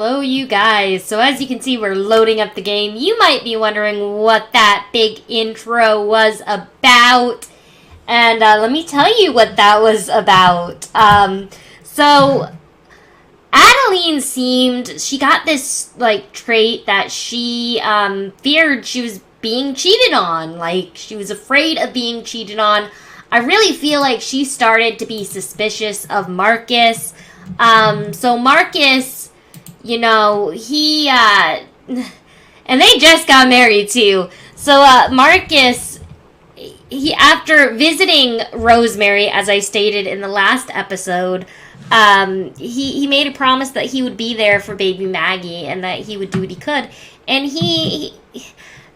Hello, you guys. So as you can see, we're loading up the game. You might be wondering what that big intro was about. And let me tell you what that was about. So Adeline she got this, trait that she, feared she was being cheated on. Like, she was afraid of being cheated on. I really feel like she started to be suspicious of Markus. So Markus, he, and they just got married too. So, Markus, after visiting Rosemary, as I stated in the last episode, he made a promise that he would be there for baby Maggie and that he would do what he could. And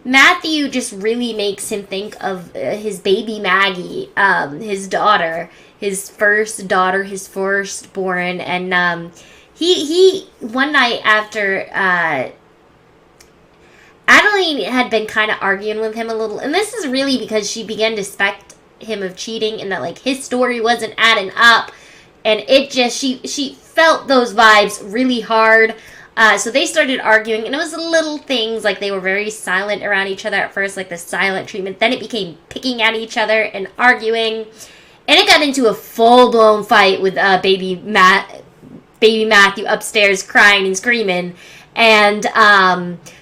Mathew just really makes him think of his baby Maggie, his daughter, his first daughter, his firstborn, and he one night after Adeline had been kind of arguing with him a little, and this is really because she began to suspect him of cheating and that his story wasn't adding up, and it just she felt those vibes really hard. So they started arguing, and it was little things, they were very silent around each other at first, the silent treatment. Then it became picking at each other and arguing, and it got into a full-blown fight with baby Mathew upstairs crying and screaming. And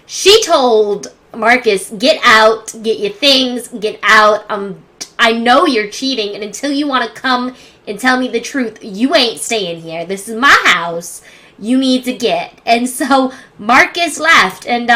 she told Markus, "Get out, get your things, get out. I know you're cheating, and until you want to come and tell me the truth, you ain't staying here. This is my house. You need to get." And so Markus left, and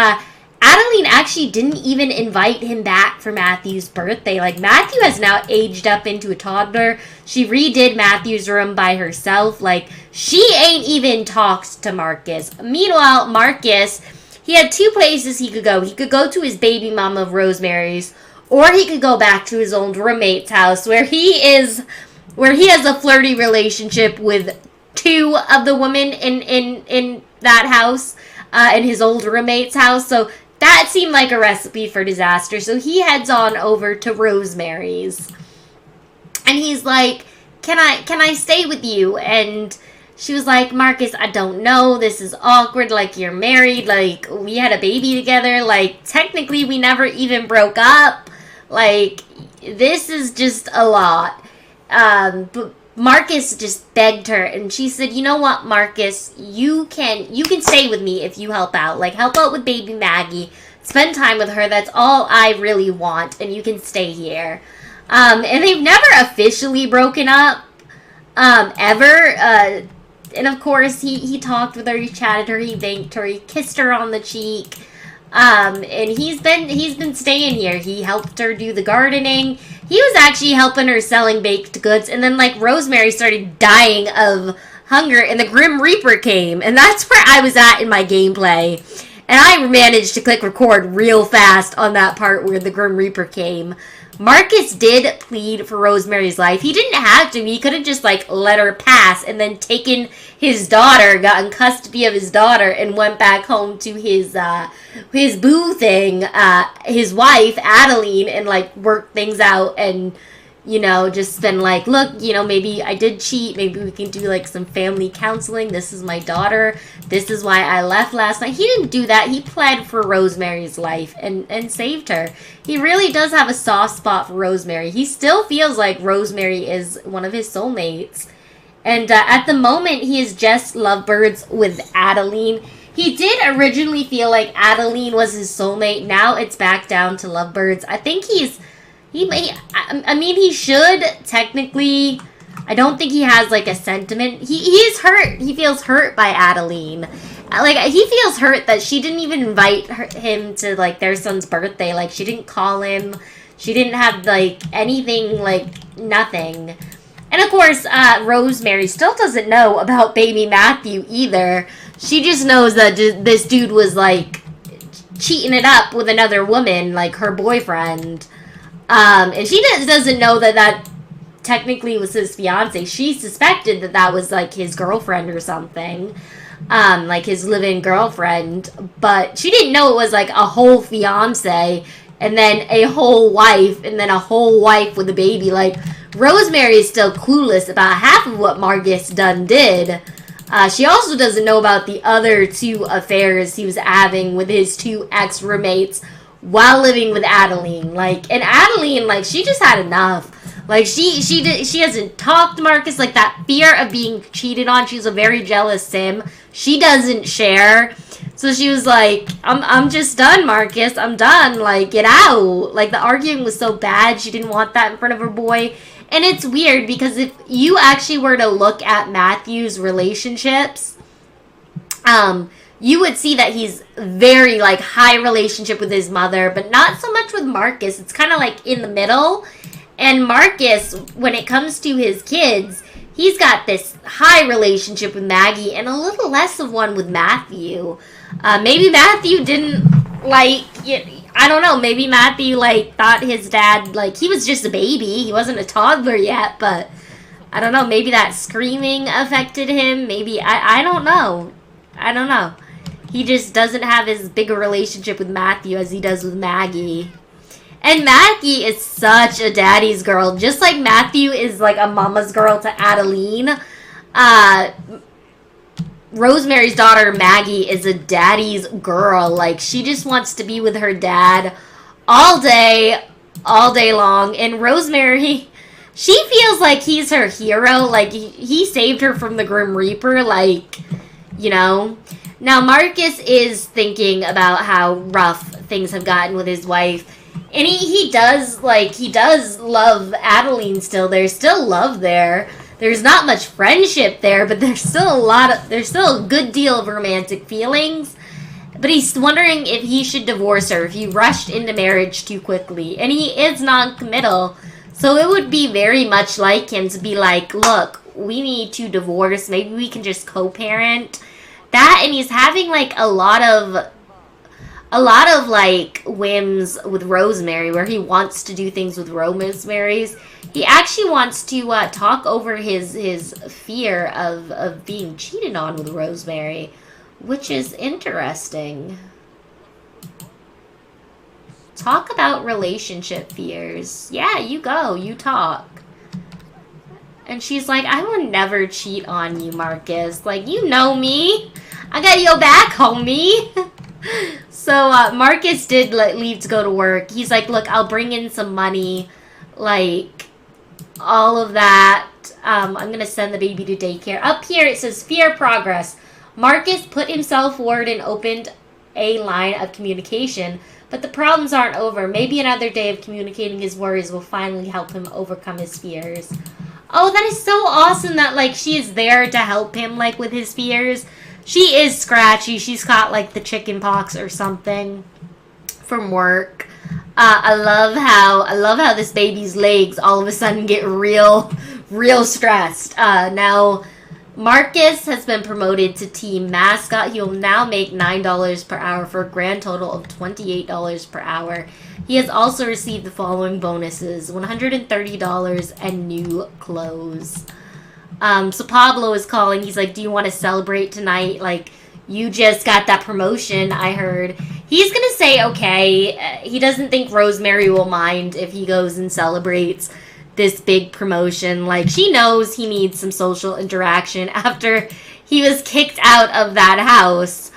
Adeline actually didn't even invite him back for Mathew's birthday. Mathew has now aged up into a toddler. She redid Mathew's room by herself. She ain't even talked to Markus. Meanwhile, Markus, he had two places he could go. He could go to his baby mama of Rosemary's, or he could go back to his old roommate's house where he has a flirty relationship with two of the women in that house, in his old roommate's house. So that seemed like a recipe for disaster. So he heads on over to Rosemary's, and he's like, can I stay with you? And she was like, "Markus, I don't know. This is awkward. You're married. We had a baby together. Technically we never even broke up. This is just a lot." But Markus just begged her, and she said, "You know what, Markus? You can stay with me if you help out. Help out with baby Maggie. Spend time with her. That's all I really want, and you can stay here." And they've never officially broken up, ever. And of course, he talked with her, he chatted her, he thanked her, he kissed her on the cheek. And he's been staying here. He helped her do the gardening. He was actually helping her selling baked goods, and then Rosemary started dying of hunger, and the Grim Reaper came, and that's where I was at in my gameplay. And I managed to click record real fast on that part where the Grim Reaper came. Markus did plead for Rosemary's life. He didn't have to. He could have just let her pass and then taken his daughter, gotten custody of his daughter, and went back home to his boo thing, his wife Adeline, and worked things out, and just been "Look, maybe I did cheat. Maybe we can do some family counseling. This is my daughter. This is why I left last night." He didn't do that. He pled for Rosemary's life and saved her. He really does have a soft spot for Rosemary. He still feels like Rosemary is one of his soulmates. And at the moment, he is just lovebirds with Adeline. He did originally feel like Adeline was his soulmate. Now it's back down to lovebirds. I think he should, technically. I don't think he has, a sentiment. He is hurt. He feels hurt by Adeline. He feels hurt that she didn't even invite him to, their son's birthday. She didn't call him. She didn't have, anything, nothing. And, of course, Rosemary still doesn't know about baby Mathew either. She just knows that this dude was, cheating it up with another woman, her boyfriend. And she doesn't know that technically was his fiance. She suspected that was his girlfriend or something, his live-in girlfriend, but she didn't know it was a whole fiance and then a whole wife and then a whole wife with a baby. Rosemary is still clueless about half of what Markus done did. She also doesn't know about the other 2 affairs he was having with his 2 ex-roommates while living with Adeline. Like, and Adeline, like, she just had enough. Like, she hasn't talked to Marcus. Like, that fear of being cheated on. She's a very jealous sim. She doesn't share. So she was like, I'm just done, Marcus. I'm done. Like, get out. Like, the arguing was so bad. She didn't want that in front of her boy. And it's weird because if you actually were to look at Mathew's relationships, you would see that he's very, like, high relationship with his mother, but not so much with Marcus. It's kind of, like, in the middle. And Marcus, when it comes to his kids, he's got this high relationship with Maggie and a little less of one with Mathew. Maybe Mathew didn't, like, I don't know, maybe Mathew, like, thought his dad, like, he was just a baby. He wasn't a toddler yet, but I don't know, maybe that screaming affected him. Maybe, I don't know. I don't know. He just doesn't have as big a relationship with Mathew as he does with Maggie. And Maggie is such a daddy's girl. Just like Mathew is, like, a mama's girl to Adeline. Rosemary's daughter, Maggie, is a daddy's girl. Like, she just wants to be with her dad all day long. And Rosemary, she feels like he's her hero. Like, he saved her from the Grim Reaper. Like, you know. Now, Marcus is thinking about how rough things have gotten with his wife. And he does love Adeline still. There's still love there. There's not much friendship there, but there's still a good deal of romantic feelings. But he's wondering if he should divorce her, if he rushed into marriage too quickly. And he is non-committal, so it would be very much like him to be like, look, we need to divorce, maybe we can just co-parent. That, and he's having, like, a lot of like whims with Rosemary, where he wants to do things with Rosemary's. He actually wants to talk over his fear of being cheated on with Rosemary, which is interesting. Talk about relationship fears. Yeah, you go, you talk. And she's like, I would never cheat on you, Marcus. Like, you know me. I got your back, homie. So, Marcus did leave to go to work. He's like, look, I'll bring in some money. Like, all of that. I'm going to send the baby to daycare. Up here, it says, fear progress. Marcus put himself forward and opened a line of communication. But the problems aren't over. Maybe another day of communicating his worries will finally help him overcome his fears. Oh, that is so awesome that, like, she is there to help him, like, with his fears. She is scratchy. She's got, like, the chicken pox or something from work. I love how this baby's legs all of a sudden get real stressed. Now, Marcus has been promoted to team mascot. He will now make $9 per hour for a grand total of $28 per hour. He has also received the following bonuses: $130 and new clothes. So Pablo is calling. He's like, do you want to celebrate tonight? Like, you just got that promotion, I heard. He's going to say okay. He doesn't think Rosemary will mind if he goes and celebrates this big promotion. Like, she knows he needs some social interaction after he was kicked out of that house.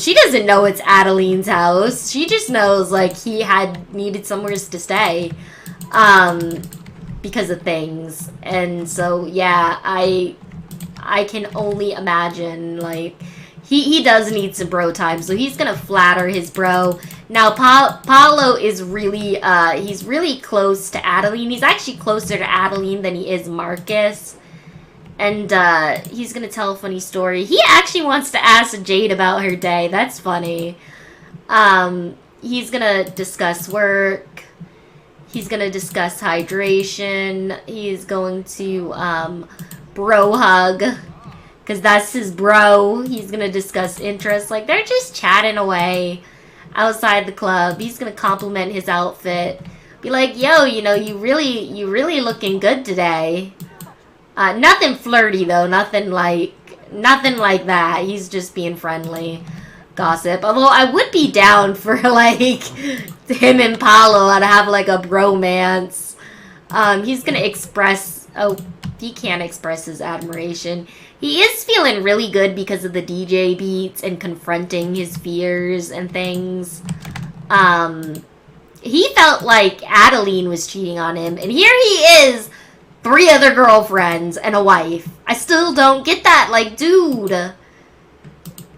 She doesn't know it's Adeline's house. She just knows, like, he needed somewhere to stay. Because of things. And so, yeah, I can only imagine, like, he does need some bro time, so he's gonna flatter his bro. Now, Paolo is really, he's really close to Adeline. He's actually closer to Adeline than he is Marcus. And, he's gonna tell a funny story. He actually wants to ask Jade about her day. That's funny. He's gonna discuss work. He's going to discuss hydration. He's going to bro hug, because that's his bro. He's going to discuss interests. Like, they're just chatting away outside the club. He's going to compliment his outfit. Be like, yo, you know, you really looking good today. Nothing flirty, though. Nothing like that. He's just being friendly. Gossip. Although I would be down for, like, him and Paolo to have, like, a bromance. He's gonna express Oh, he can't express his admiration. He is feeling really good because of the DJ beats and confronting his fears and things. He felt like Adeline was cheating on him, and here he is, 3 other girlfriends and a wife. I still don't get that. Like, dude,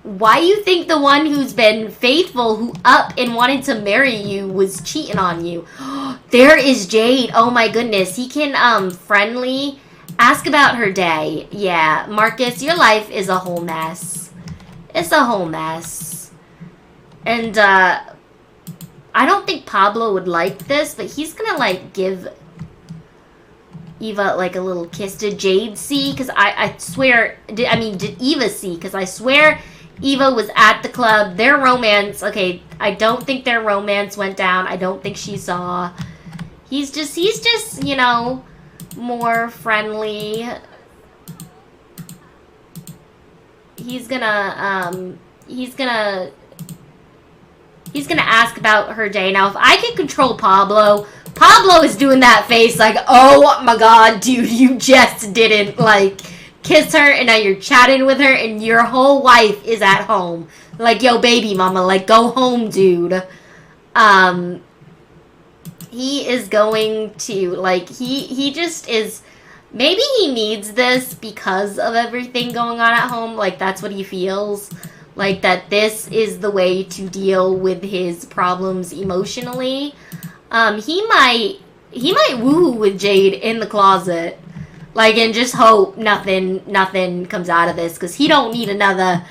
why you think the one who's been faithful, who up and wanted to marry you, was cheating on you? There is Jade. Oh my goodness. He can, friendly ask about her day. Yeah, Marcus, your life is a whole mess. It's a whole mess. And, I don't think Pablo would like this, but he's gonna, like, give Eva, like, a little kiss. Did Jade see? Because I swear, did Eva see? Because I swear Eva was at the club. Their romance, okay, I don't think their romance went down. I don't think she saw. He's just, you know, more friendly. He's gonna ask about her day. Now, if I can control Pablo is doing that face like, oh my god, dude, you just didn't, like, kiss her, and now you're chatting with her, and your whole wife is at home. Like, yo, baby mama, like, go home, dude. He is going to, like, he just is, maybe he needs this because of everything going on at home. Like, that's what he feels. Like, that this is the way to deal with his problems emotionally. He might woo with Jade in the closet. Like, and just hope nothing comes out of this. Because he don't need another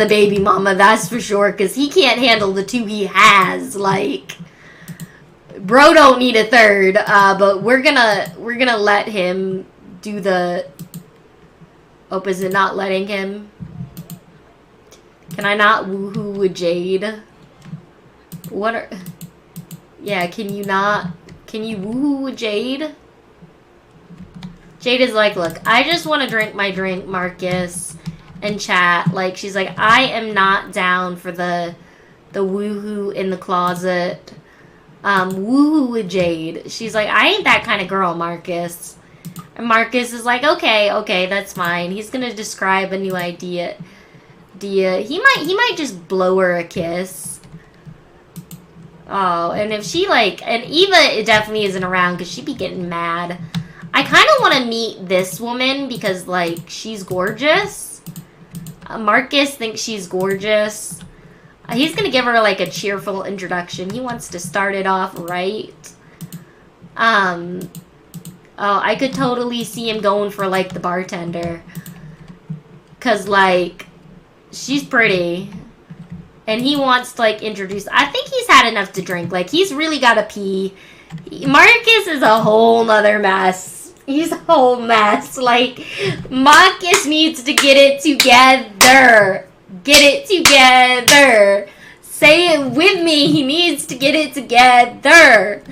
baby mama, that's for sure. Because he can't handle the 2 he has. Like, bro don't need a third. But we're gonna let him do the... Oh, is it not letting him? Can I not woohoo with Jade? What are... Yeah, can you woohoo with Jade? Jade is like, look, I just want to drink my drink, Marcus, and chat. Like, she's like, I am not down for the woohoo in the closet. Woohoo with Jade. She's like, I ain't that kind of girl, Marcus. And Marcus is like, okay, that's fine. He's gonna describe a new idea. He might just blow her a kiss. Oh, and if she, like, and Eva definitely isn't around because she'd be getting mad. I kind of want to meet this woman because, like, she's gorgeous. Marcus thinks she's gorgeous. He's gonna give her, like, a cheerful introduction. He wants to start it off right. Oh, I could totally see him going for, like, the bartender. Because, like, she's pretty. And he wants to, like, introduce... I think he's had enough to drink. Like, he's really got to pee. Marcus is a whole nother mess. He's a whole mess. Like, Marcus needs to get it together. Get it together. Say it with me. He needs to get it together.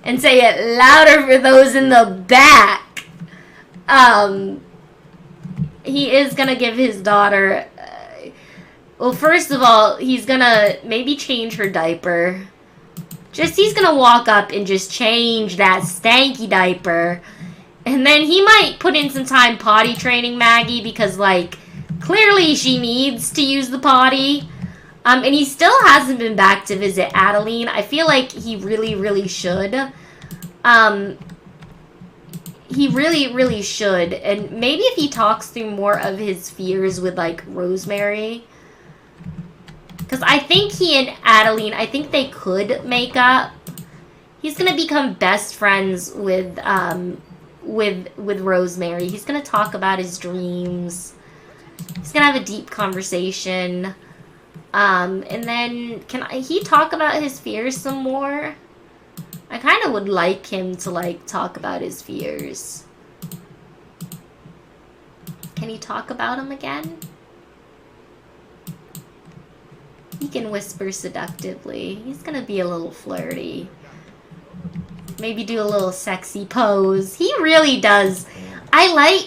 And say it louder for those in the back. He is going to give his daughter... well, first of all, he's going to maybe change her diaper. He's going to walk up and just change that stanky diaper. And then he might put in some time potty training Maggie because, like, clearly she needs to use the potty. And he still hasn't been back to visit Adeline. I feel like he really, really should. He really, really should. And maybe if he talks through more of his fears with, like, Rosemary. Because I think he and Adeline, I think they could make up. He's going to become best friends with Rosemary. He's going to talk about his dreams. He's going to have a deep conversation. And then, can he talk about his fears some more? I kind of would like him to, like, talk about his fears. Can he talk about them again? He can whisper seductively. He's gonna be a little flirty. Maybe do a little sexy pose. He really does.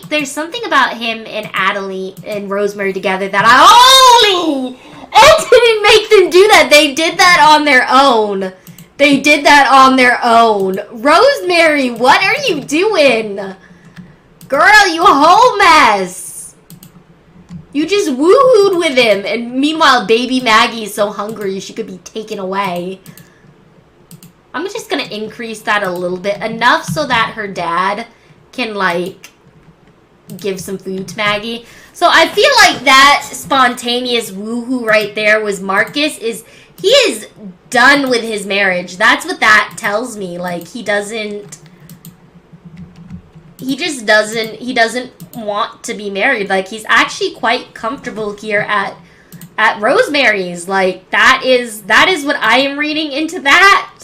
There's something about him and Adeline and Rosemary together that I didn't make them do that. They did that on their own. Rosemary, what are you doing? Girl, you a whole mess. You just woohooed with him. And meanwhile, baby Maggie is so hungry she could be taken away. I'm just gonna increase that a little bit. Enough so that her dad can, like, give some food to Maggie. So I feel like that spontaneous woohoo right there was Marcus. He is done with his marriage. That's what that tells me. Like, he just doesn't want to be married. Like, he's actually quite comfortable here at Rosemary's. Like, that is what I am reading into that.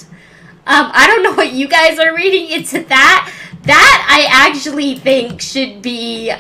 I don't know what you guys are reading into that. That I actually think should be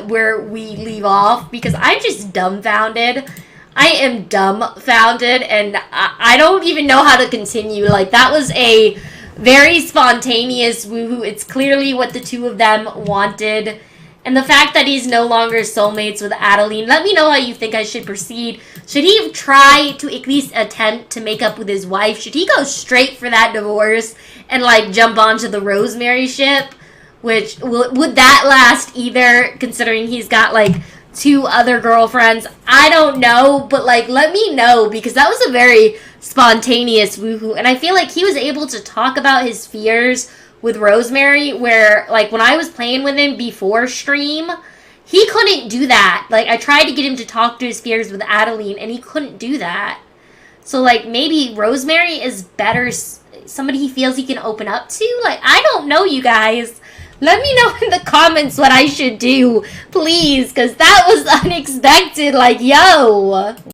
where we leave off, because I'm just dumbfounded. I am dumbfounded, and I don't even know how to continue. Like, that was a very spontaneous woohoo. It's clearly what the two of them wanted. And the fact that he's no longer soulmates with Adeline, let me know how you think I should proceed. Should he try to at least attempt to make up with his wife? Should he go straight for that divorce and, like, jump onto the Rosemary ship? Which, would that last either, considering he's got, like, 2 other girlfriends? I don't know, but, like, let me know, because that was a very spontaneous woohoo. And I feel like he was able to talk about his fears with Rosemary, where, like, when I was playing with him before stream, he couldn't do that. Like, I tried to get him to talk to his fears with Adeline, and he couldn't do that. So, like, maybe Rosemary is better, somebody he feels he can open up to? Like, I don't know, you guys. Let me know in the comments what I should do, please, because that was unexpected. Like, yo.